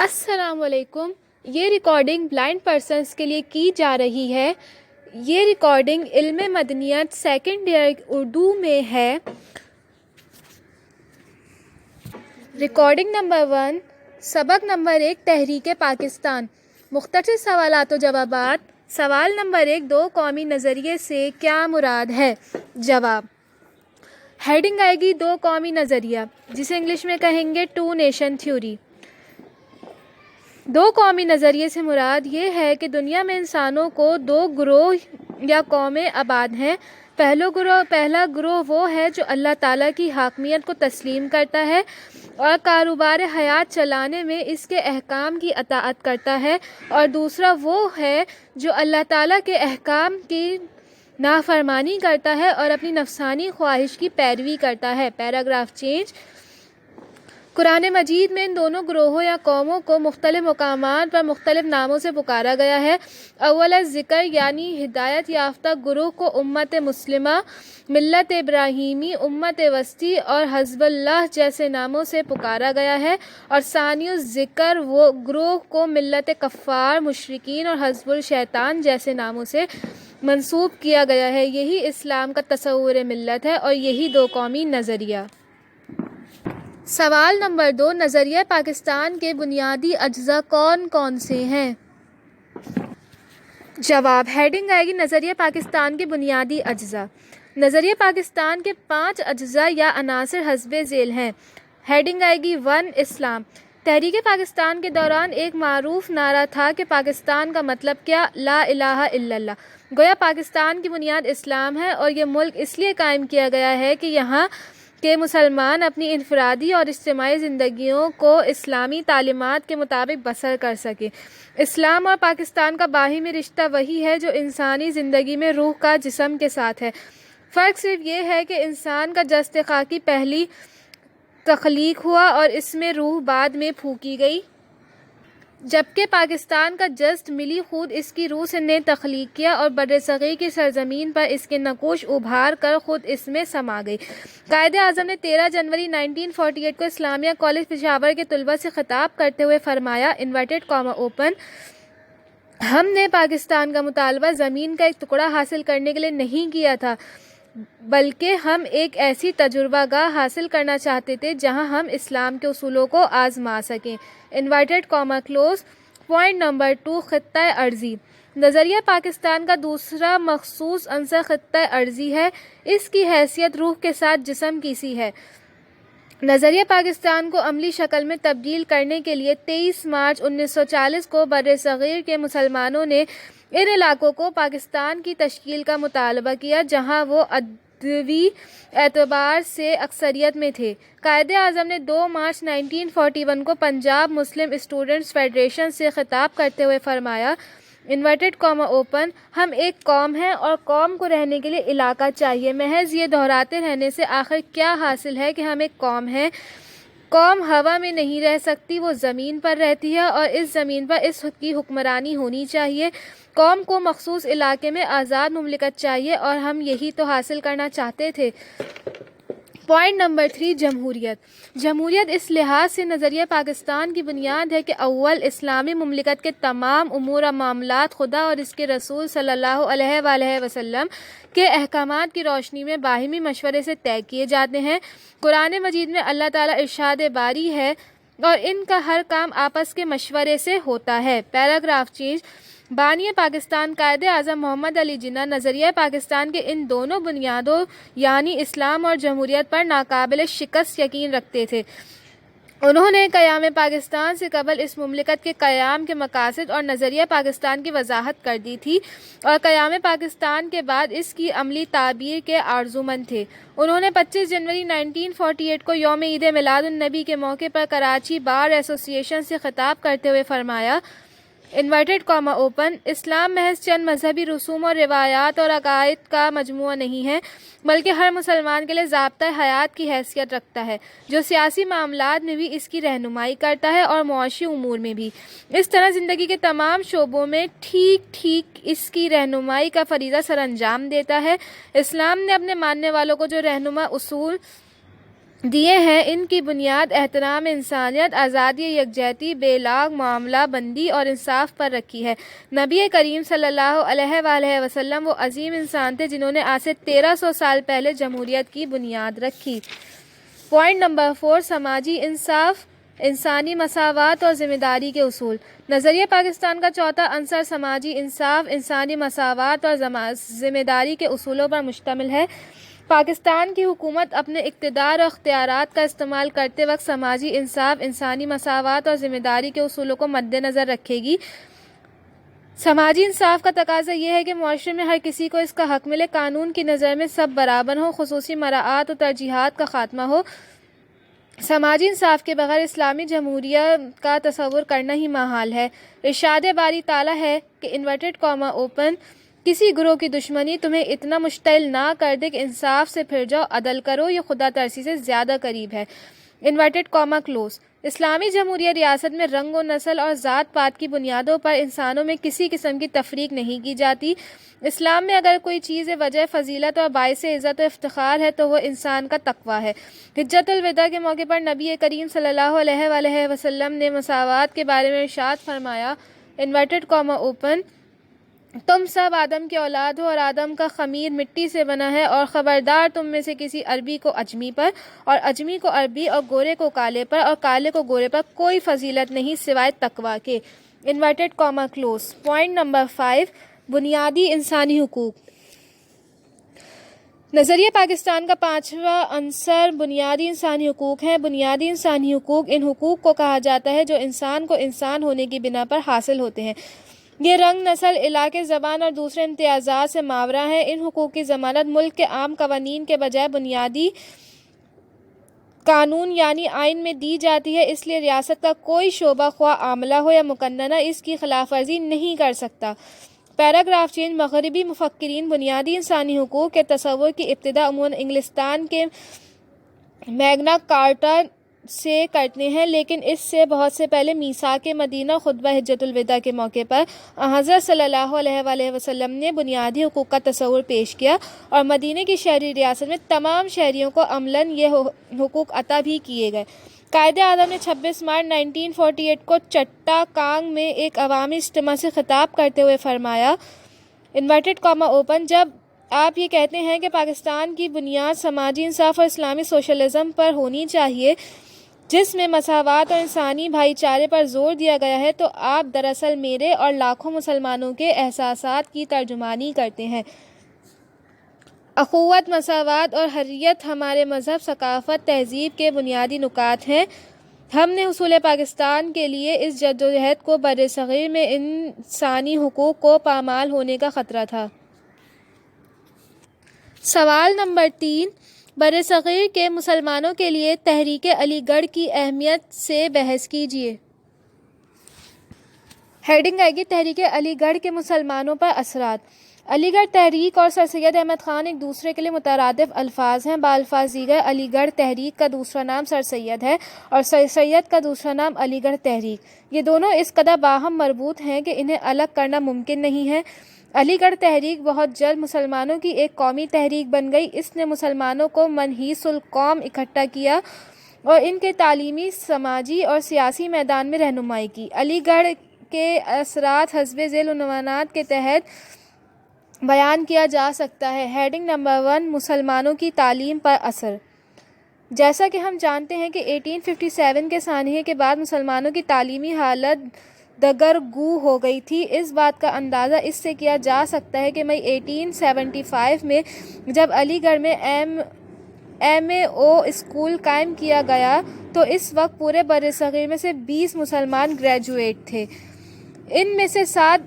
السلام علیکم۔ یہ ریکارڈنگ بلائنڈ پرسنس کے لیے کی جا رہی ہے۔ یہ ریکارڈنگ علم مدنیت سیکنڈ ایئر اردو میں ہے۔ ریکارڈنگ نمبر 1، سبق نمبر 1، تحریک پاکستان۔ مختصر سوالات و جوابات۔ سوال نمبر 1، دو قومی نظریے سے کیا مراد ہے؟ جواب۔ ہیڈنگ آئے گی دو قومی نظریہ، جسے انگلش میں کہیں گے ٹو نیشن تھیوری۔ دو قومی نظریے سے مراد یہ ہے کہ دنیا میں انسانوں کو دو گروہ یا قومیں آباد ہیں۔ پہلا گروہ وہ ہے جو اللہ تعالیٰ کی حاکمیت کو تسلیم کرتا ہے اور کاروبار حیات چلانے میں اس کے احکام کی اطاعت کرتا ہے، اور دوسرا وہ ہے جو اللہ تعالیٰ کے احکام کی نافرمانی کرتا ہے اور اپنی نفسانی خواہش کی پیروی کرتا ہے۔ Paragraph change. قرآن مجید میں ان دونوں گروہوں یا قوموں کو مختلف مقامات پر مختلف ناموں سے پکارا گیا ہے۔ اول ذکر یعنی ہدایت یافتہ گروہ کو امت مسلمہ، ملت ابراہیمی، امت وسطی اور حزب اللہ جیسے ناموں سے پکارا گیا ہے، اور ثانی ذکر وہ گروہ کو ملت کفار، مشرکین اور حزب الشیطان جیسے ناموں سے منسوب کیا گیا ہے۔ یہی اسلام کا تصور ملت ہے اور یہی دو قومی نظریہ۔ سوال نمبر 2، نظریہ پاکستان کے بنیادی اجزاء کون کون سے ہیں؟ جواب۔ ہیڈنگ آئے گی نظریہ پاکستان کے بنیادی اجزاء۔ نظریہ پاکستان کے 5 اجزاء یا عناصر حسب ذیل ہیں۔ ہیڈنگ آئے گی 1، اسلام۔ تحریک پاکستان کے دوران ایک معروف نعرہ تھا کہ پاکستان کا مطلب کیا؟ لا الہ الا اللہ۔ گویا پاکستان کی بنیاد اسلام ہے، اور یہ ملک اس لیے قائم کیا گیا ہے کہ یہاں کہ مسلمان اپنی انفرادی اور اجتماعی زندگیوں کو اسلامی تعلیمات کے مطابق بسر کر سکیں۔ اسلام اور پاکستان کا باہمی رشتہ وہی ہے جو انسانی زندگی میں روح کا جسم کے ساتھ ہے۔ فرق صرف یہ ہے کہ انسان کا جسد خاکی پہلی تخلیق ہوا اور اس میں روح بعد میں پھونکی گئی، جبکہ پاکستان کا جسد ملی خود اس کی روح سے نے تخلیق کیا اور بر صغیر کی سرزمین پر اس کے نقوش ابھار کر خود اس میں سما گئی۔ قائد اعظم نے 13 جنوری 1948 کو اسلامیہ کالج پشاور کے طلباء سے خطاب کرتے ہوئے فرمایا، ہم نے پاکستان کا مطالبہ زمین کا ایک ٹکڑا حاصل کرنے کے لیے نہیں کیا تھا، بلکہ ہم ایک ایسی تجربہ گاہ حاصل کرنا چاہتے تھے جہاں ہم اسلام کے اصولوں کو آزما سکیں۔ پوائنٹ نمبر 2، خطہ ارضی۔ نظریہ پاکستان کا دوسرا مخصوص عنصر خطہ ارضی ہے۔ اس کی حیثیت روح کے ساتھ جسم کی سی ہے۔ نظریہ پاکستان کو عملی شکل میں تبدیل کرنے کے لیے 23 مارچ 1940 کو بر صغیر کے مسلمانوں نے ان علاقوں کو پاکستان کی تشکیل کا مطالبہ کیا جہاں وہ عددی اعتبار سے اکثریت میں تھے۔ قائد اعظم نے 2 مارچ 1941 کو پنجاب مسلم اسٹوڈنٹس فیڈریشن سے خطاب کرتے ہوئے فرمایا، ہم ایک قوم ہیں اور قوم کو رہنے کے لیے علاقہ چاہیے۔ محض یہ دہراتے رہنے سے آخر کیا حاصل ہے کہ ہم ایک قوم ہیں؟ قوم ہوا میں نہیں رہ سکتی، وہ زمین پر رہتی ہے اور اس زمین پر اس کی حکمرانی ہونی چاہیے۔ قوم کو مخصوص علاقے میں آزاد مملکت چاہیے، اور ہم یہی تو حاصل کرنا چاہتے تھے۔ پوائنٹ نمبر 3، جمہوریت۔ جمہوریت اس لحاظ سے نظریہ پاکستان کی بنیاد ہے کہ اول اسلامی مملکت کے تمام امور و معاملات خدا اور اس کے رسول صلی اللہ علیہ وآلہ وسلم کے احکامات کی روشنی میں باہمی مشورے سے طے کیے جاتے ہیں۔ قرآن مجید میں اللہ تعالیٰ ارشاد باری ہے، اور ان کا ہر کام آپس کے مشورے سے ہوتا ہے۔ Paragraph change. بانی پاکستان قائد اعظم محمد علی جناح نظریہ پاکستان کے ان دونوں بنیادوں یعنی اسلام اور جمہوریت پر ناقابل شکست یقین رکھتے تھے۔ انہوں نے قیام پاکستان سے قبل اس مملکت کے قیام کے مقاصد اور نظریہ پاکستان کی وضاحت کر دی تھی، اور قیام پاکستان کے بعد اس کی عملی تعبیر کے آرزومند تھے۔ انہوں نے 25 جنوری 1948 کو یوم عید میلاد النبی کے موقع پر کراچی بار ایسوسی ایشن سے خطاب کرتے ہوئے فرمایا، اسلام محض چند مذہبی رسوم اور روایات اور عقائد کا مجموعہ نہیں ہے، بلکہ ہر مسلمان کے لیے ضابطۂ حیات کی حیثیت رکھتا ہے، جو سیاسی معاملات میں بھی اس کی رہنمائی کرتا ہے اور معاشی امور میں بھی۔ اس طرح زندگی کے تمام شعبوں میں ٹھیک اس کی رہنمائی کا فریضہ سر انجام دیتا ہے۔ اسلام نے اپنے ماننے والوں کو جو رہنما اصول دیے ہیں۔ ان کی بنیاد احترام انسانیت، آزادی، یکجہتی، بے لاگ معاملہ بندی اور انصاف پر رکھی ہے۔ نبی کریم صلی اللہ علیہ وآلہ وسلم وہ عظیم انسان تھے جنہوں نے آج سے 1300 سال پہلے جمہوریت کی بنیاد رکھی۔ پوائنٹ نمبر 4، سماجی انصاف، انسانی مساوات اور ذمہ داری کے اصول۔ نظریہ پاکستان کا چوتھا عنصر سماجی انصاف، انسانی مساوات اور ذمہ داری کے اصولوں پر مشتمل ہے۔ پاکستان کی حکومت اپنے اقتدار اور اختیارات کا استعمال کرتے وقت سماجی انصاف، انسانی مساوات اور ذمہ داری کے اصولوں کو مد نظر رکھے گی۔ سماجی انصاف کا تقاضا یہ ہے کہ معاشرے میں ہر کسی کو اس کا حق ملے، قانون کی نظر میں سب برابر ہوں، خصوصی مراعات و ترجیحات کا خاتمہ ہو۔ سماجی انصاف کے بغیر اسلامی جمہوریہ کا تصور کرنا ہی محال ہے۔ ارشاد باری تعالیٰ ہے کہ کسی گروہ کی دشمنی تمہیں اتنا مشتعل نہ کر دے کہ انصاف سے پھر جاؤ، عدل کرو، یہ خدا ترسی سے زیادہ قریب ہے۔ اسلامی جمہوریہ ریاست میں رنگ و نسل اور ذات پات کی بنیادوں پر انسانوں میں کسی قسم کی تفریق نہیں کی جاتی۔ اسلام میں اگر کوئی چیز وجہ فضیلت اور باعث عزت و افتخار ہے تو وہ انسان کا تقویٰ ہے۔ حجۃ الوداع کے موقع پر نبی کریم صلی اللہ علیہ وآلہ وسلم نے مساوات کے بارے میں ارشاد فرمایا تم سب آدم کے اولاد ہو اور آدم کا خمیر مٹی سے بنا ہے، اور خبردار تم میں سے کسی عربی کو اجمی پر اور اجمی کو عربی اور گورے کو کالے پر اور کالے کو گورے پر کوئی فضیلت نہیں سوائے تقویٰ کے۔ پوائنٹ نمبر 5، بنیادی انسانی حقوق۔ نظریہ پاکستان کا پانچواں عنصر بنیادی انسانی حقوق ہیں۔ بنیادی انسانی حقوق ان حقوق کو کہا جاتا ہے جو انسان کو انسان ہونے کی بنا پر حاصل ہوتے ہیں۔ یہ رنگ، نسل، علاقے، زبان اور دوسرے امتیازات سے ماورا ہیں۔ ان حقوق کی ضمانت ملک کے عام قوانین کے بجائے بنیادی قانون یعنی آئین میں دی جاتی ہے، اس لیے ریاست کا کوئی شعبہ خواہ عاملہ ہو یا مقننہ اس کی خلاف ورزی نہیں کر سکتا۔ Paragraph change. مغربی مفکرین بنیادی انسانی حقوق کے تصور کی ابتدا عموماً انگلستان کے میگنا کارٹا سے کرتے ہیں، لیکن اس سے بہت سے پہلے میثاق مدینہ خطبہ حجۃ الوداع کے موقع پر حضرت صلی اللہ علیہ وآلہ وسلم نے بنیادی حقوق کا تصور پیش کیا اور مدینہ کی شہری ریاست میں تمام شہریوں کو عملاً یہ حقوق عطا بھی کیے گئے۔ قائد اعظم نے 26 مارچ 1948 کو چٹا کانگ میں ایک عوامی اجتماع سے خطاب کرتے ہوئے فرمایا جب آپ یہ کہتے ہیں کہ پاکستان کی بنیاد سماجی انصاف اور اسلامی سوشلزم پر ہونی چاہیے جس میں مساوات اور انسانی بھائی چارے پر زور دیا گیا ہے، تو آپ دراصل میرے اور لاکھوں مسلمانوں کے احساسات کی ترجمانی کرتے ہیں۔ اخوت، مساوات اور حریت ہمارے مذہب، ثقافت، تہذیب کے بنیادی نکات ہیں۔ ہم نے حصول پاکستان کے لیے اس جدوجہد کو برصغیر میں انسانی حقوق کو پامال ہونے کا خطرہ تھا۔ سوال نمبر 3، برصغیر کے مسلمانوں کے لیے تحریک علی گڑھ کی اہمیت سے بحث کیجیے۔ ہیڈنگ آئے گی تحریک علی گڑھ کے مسلمانوں پر اثرات۔ علی گڑھ تحریک اور سر سید احمد خان ایک دوسرے کے لیے مترادف الفاظ ہیں۔ بالفاظ دیگر علی گڑھ تحریک کا دوسرا نام سر سید ہے اور سر سید کا دوسرا نام علی گڑھ تحریک۔ یہ دونوں اس قدر باہم مربوط ہیں کہ انہیں الگ کرنا ممکن نہیں ہے۔ علی گڑھ تحریک بہت جلد مسلمانوں کی ایک قومی تحریک بن گئی۔ اس نے مسلمانوں کو من حیث القوم اکٹھا کیا اور ان کے تعلیمی، سماجی اور سیاسی میدان میں رہنمائی کی۔ علی گڑھ کے اثرات حسب ذیل عنوانات کے تحت بیان کیا جا سکتا ہے۔ ہیڈنگ نمبر 1، مسلمانوں کی تعلیم پر اثر۔ جیسا کہ ہم جانتے ہیں کہ 1857 کے سانحے کے بعد مسلمانوں کی تعلیمی حالت دگرگو ہو گئی تھی۔ اس بات کا اندازہ اس سے کیا جا سکتا ہے کہ مئی 1875 میں جب علی گڑھ میں ایم اے او اسکول قائم کیا گیا تو اس وقت پورے برصغیر میں سے 20 مسلمان گریجویٹ تھے۔ ان میں سے 7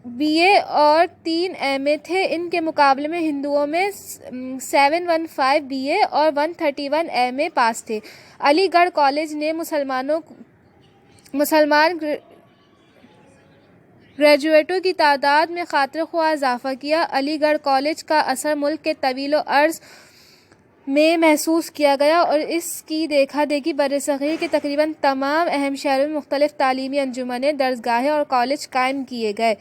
بی اے اور 3 ایم اے تھے۔ ان کے مقابلے میں ہندوؤں میں 715 بی اے اور 131 ایم اے پاس تھے۔ علی گڑھ کالج نے مسلمان گریجویٹوں کی تعداد میں خاطر خواہ اضافہ کیا۔ علی گڑھ کالج کا اثر ملک کے طویل عرض میں محسوس کیا گیا اور اس کی دیکھا دیکھی برصغیر کے تقریباً تمام اہم شہروں میں مختلف تعلیمی انجمنیں، درسگاہیں اور کالج قائم کیے گئے۔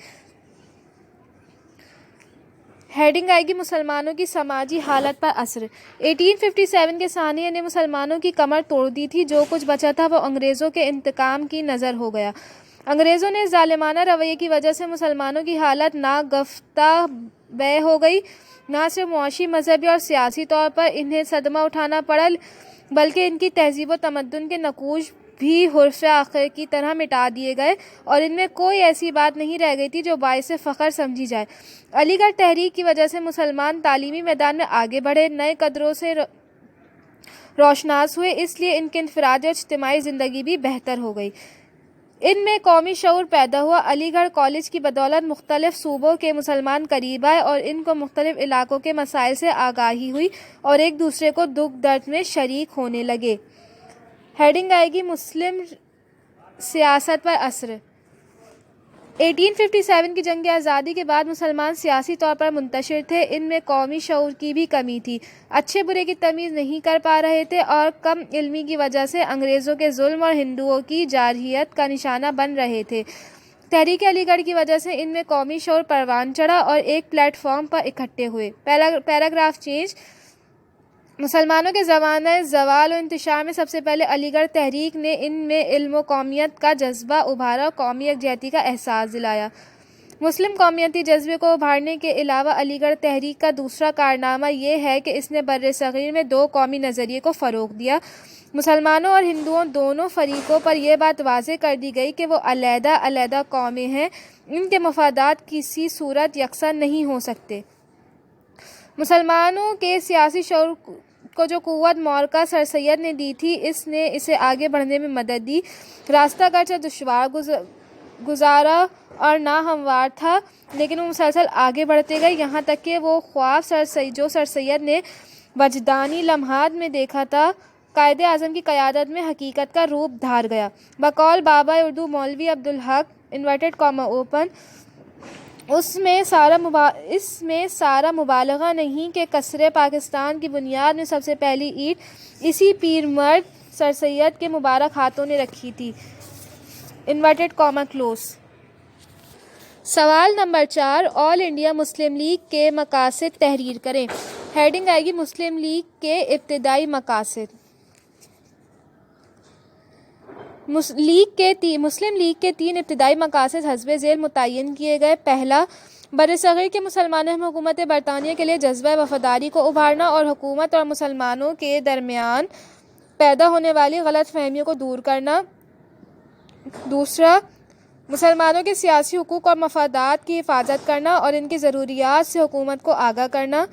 ہیڈنگ آئے گی مسلمانوں کی سماجی حالت پر اثر۔ 1857 کے سانحے نے مسلمانوں کی کمر توڑ دی تھی، جو کچھ بچا تھا وہ انگریزوں کے انتقام کی نذر ہو گیا۔ انگریزوں نے ظالمانہ رویے کی وجہ سے مسلمانوں کی حالت ناگفتہ بے ہو گئی۔ نہ صرف معاشی، مذہبی اور سیاسی طور پر انہیں صدمہ اٹھانا پڑا، بلکہ ان کی تہذیب و تمدن کے نقوش بھی حرف آخر کی طرح مٹا دیے گئے اور ان میں کوئی ایسی بات نہیں رہ گئی تھی جو باعث فخر سمجھی جائے۔ علی گڑھ تحریک کی وجہ سے مسلمان تعلیمی میدان میں آگے بڑھے، نئے قدروں سے روشناس ہوئے، اس لیے ان کی انفرادی اور اجتماعی زندگی بھی بہتر ہو گئی۔ ان میں قومی شعور پیدا ہوا۔ علی گڑھ کالج کی بدولت مختلف صوبوں کے مسلمان قریب آئے اور ان کو مختلف علاقوں کے مسائل سے آگاہی ہوئی اور ایک دوسرے کو دکھ درد میں شریک ہونے لگے۔ ہیڈنگ آئے گی مسلم سیاست پر اثر۔ 1857 کی جنگ آزادی کے بعد مسلمان سیاسی طور پر منتشر تھے، ان میں قومی شعور کی بھی کمی تھی، اچھے برے کی تمیز نہیں کر پا رہے تھے اور کم علمی کی وجہ سے انگریزوں کے ظلم اور ہندوؤں کی جارحیت کا نشانہ بن رہے تھے۔ تحریک علی گڑھ کی وجہ سے ان میں قومی شعور پروان چڑھا اور ایک پلیٹ فارم پر اکٹھے ہوئے۔ Paragraph change. مسلمانوں کے زمانہ زوال و انتشار میں سب سے پہلے علی گڑھ تحریک نے ان میں علم و قومیت کا جذبہ ابھارا اور قومی یکجہتی کا احساس دلایا۔ مسلم قومیتی جذبے کو ابھارنے کے علاوہ علی گڑھ تحریک کا دوسرا کارنامہ یہ ہے کہ اس نے بر صغیر میں دو قومی نظریے کو فروغ دیا۔ مسلمانوں اور ہندوؤں دونوں فریقوں پر یہ بات واضح کر دی گئی کہ وہ علیحدہ علیحدہ قومیں ہیں، ان کے مفادات کسی صورت یکساں نہیں ہو سکتے۔ مسلمانوں کے سیاسی شعور کو جو قوت معرکہ سر سید نے دی تھی، اس نے اسے آگے بڑھنے میں مدد دی۔ راستہ گرچہ دشوار گزارا اور ناہموار تھا، لیکن وہ مسلسل آگے بڑھتے گئے، یہاں تک کہ وہ خواب جو سر سید نے وجدانی لمحات میں دیکھا تھا، قائد اعظم کی قیادت میں حقیقت کا روپ دھار گیا۔ بقول بابا اردو مولوی عبدالحق (اوپن) اس میں سارا مبالغہ نہیں کہ کثر پاکستان کی بنیاد میں سب سے پہلی اینٹ اسی پیر مرد سر سید کے مبارک ہاتھوں نے رکھی تھی۔ سوال نمبر 4، آل انڈیا مسلم لیگ کے مقاصد تحریر کریں۔ ہیڈنگ آئے گی مسلم لیگ کے ابتدائی مقاصد۔ مسلم لیگ کے 3 ابتدائی مقاصد حسب ذیل متعین کیے گئے۔ پہلا، برصغیر کے مسلمان حکومت برطانیہ کے لیے جذبہ وفاداری کو ابھارنا اور حکومت اور مسلمانوں کے درمیان پیدا ہونے والی غلط فہمیوں کو دور کرنا۔ دوسرا، مسلمانوں کے سیاسی حقوق اور مفادات کی حفاظت کرنا اور ان کی ضروریات سے حکومت کو آگاہ کرنا۔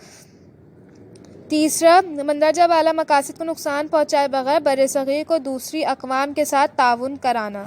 تیسرا، مندرجہ بالا مقاصد کو نقصان پہنچائے بغیر برصغیر کو دوسری اقوام کے ساتھ تعاون کرانا۔